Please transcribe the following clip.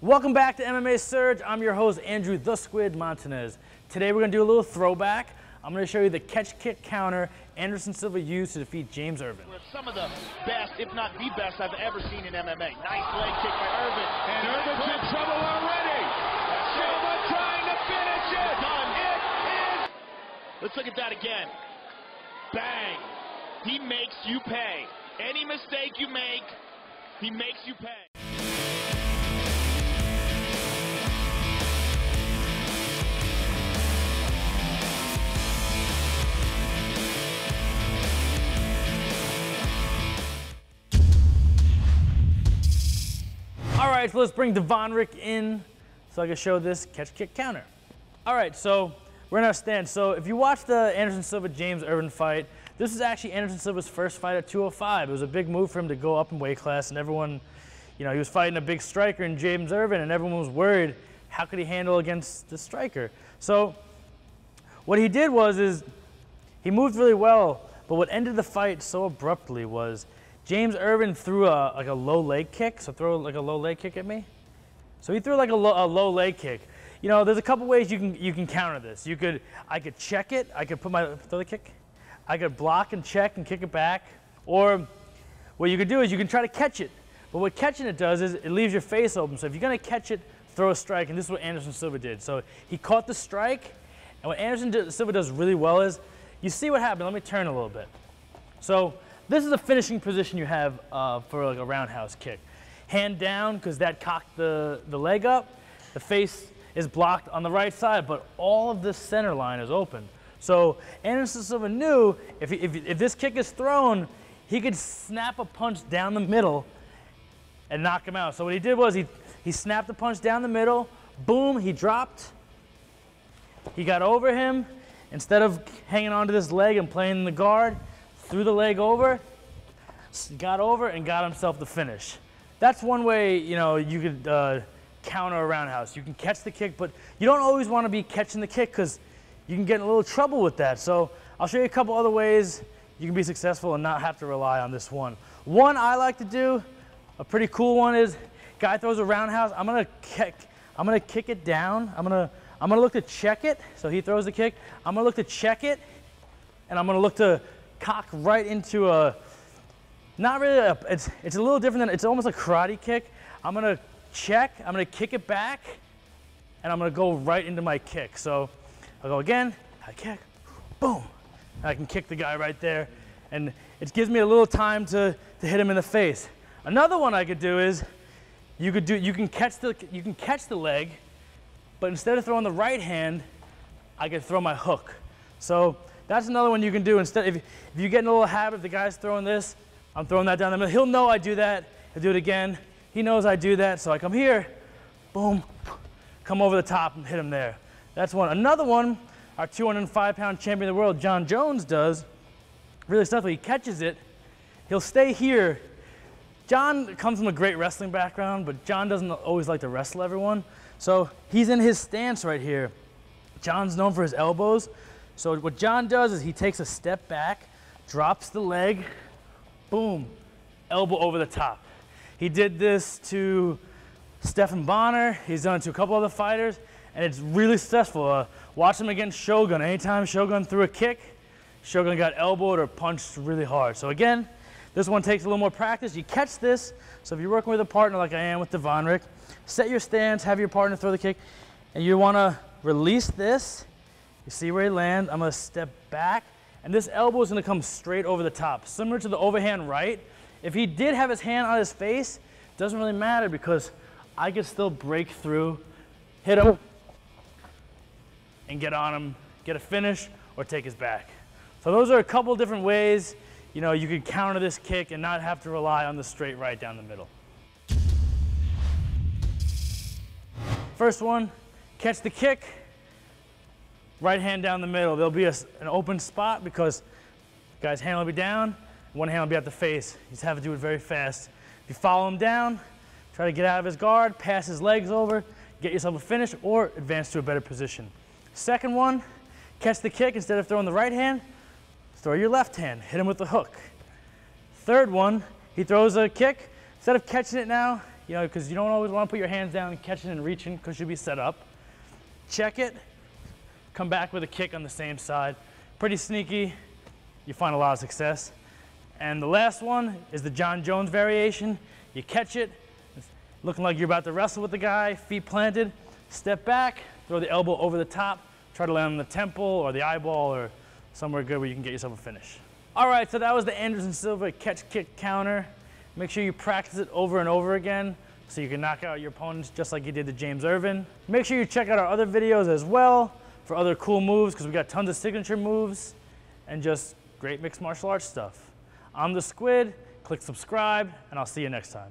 Welcome back to MMA Surge. I'm your host, Andrew the Squid Montanez. Today we're going to do a little throwback. I'm going to show you the catch kick counter Anderson Silva used to defeat James Irvin. Some of the best, if not the best, I've ever seen in MMA. Nice leg kick by Irvin. And Irvin's in trouble already. Silva trying to finish it. Done. It is. Let's look at that again. Bang. He makes you pay. Any mistake you make, he makes you pay. All right, so let's bring Devonrick in so I can show this catch kick counter. All right, so we're in our stance. So if you watch the Anderson Silva James Irvin fight, this is actually Anderson Silva's first fight at 205. It was a big move for him to go up in weight class, and everyone, you know, he was fighting a big striker in James Irvin, and everyone was worried, how could he handle against the striker? So what he did is he moved really well, but what ended the fight so abruptly was James Irvin threw like a low leg kick. So throw like a low leg kick at me. So he threw like a low leg kick. You know, there's a couple ways you can counter this. I could check it. I could throw the kick. I could block and check and kick it back. Or what you could do is you can try to catch it. But what catching it does is it leaves your face open. So if you're gonna catch it, throw a strike. And this is what Anderson Silva did. So he caught the strike. And what Anderson Silva does really well is, you see what happened. Let me turn a little bit. So this is a finishing position you have for like a roundhouse kick. Hand down, because that cocked the leg up. The face is blocked on the right side, but all of this center line is open. So Anderson Silva knew if this kick is thrown, he could snap a punch down the middle and knock him out. So what he did was he snapped the punch down the middle, boom, he dropped. He got over him. Instead of hanging onto this leg and playing the guard, threw the leg over, got over, and got himself the finish. That's one way, you know, you could counter a roundhouse. You can catch the kick, but you don't always want to be catching the kick because you can get in a little trouble with that. So I'll show you a couple other ways you can be successful and not have to rely on this one. One I like to do, a pretty cool one, is guy throws a roundhouse. I'm gonna kick it down. I'm gonna look to check it. So he throws the kick. I'm gonna look to check it, and I'm gonna look to cock right into a, not really it's a little different than, it's almost a karate kick. I'm gonna check, I'm gonna kick it back, and I'm gonna go right into my kick. So I'll go again, I kick, boom. I can kick the guy right there, and it gives me a little time to hit him in the face. Another one I could do is, you can catch the leg, but instead of throwing the right hand, I could throw my hook. So that's another one you can do. Instead, if you get in a little habit, if the guy's throwing this, I'm throwing that down the middle. He'll know I do that. He'll do it again. He knows I do that. So I come here, boom, come over the top and hit him there. That's one. Another one, our 205-pound champion of the world, John Jones, does. Really subtly, he catches it. He'll stay here. John comes from a great wrestling background, but John doesn't always like to wrestle everyone. So he's in his stance right here. John's known for his elbows. So what John does is he takes a step back, drops the leg, boom, elbow over the top. He did this to Stephan Bonner. He's done it to a couple other fighters, and it's really successful. Watch him against Shogun. Anytime Shogun threw a kick, Shogun got elbowed or punched really hard. So again, this one takes a little more practice. You catch this, so if you're working with a partner like I am with Devonrick, set your stance, have your partner throw the kick, and you want to release this. You see where he lands. I'm going to step back, and this elbow is going to come straight over the top, similar to the overhand right. If he did have his hand on his face, it doesn't really matter because I could still break through, hit him, and get on him, get a finish, or take his back. So those are a couple different ways, you know, you could counter this kick and not have to rely on the straight right down the middle. First one, catch the kick. Right hand down the middle. There'll be an open spot because the guy's hand will be down, one hand will be at the face. You just have to do it very fast. If you follow him down, try to get out of his guard, pass his legs over, get yourself a finish, or advance to a better position. Second one, catch the kick. Instead of throwing the right hand, throw your left hand, hit him with the hook. Third one, he throws a kick. Instead of catching it now, you know, because you don't always want to put your hands down and catching and reaching because you'll be set up. Check it, come back with a kick on the same side. Pretty sneaky, you find a lot of success. And the last one is the John Jones variation. You catch it, it's looking like you're about to wrestle with the guy, feet planted, step back, throw the elbow over the top, try to land on the temple or the eyeball or somewhere good where you can get yourself a finish. All right, so that was the Anderson Silva catch, kick, counter. Make sure you practice it over and over again so you can knock out your opponents just like you did to James Irvin. Make sure you check out our other videos as well for other cool moves because we got tons of signature moves and just great mixed martial arts stuff. I'm the Squid, click subscribe, and I'll see you next time.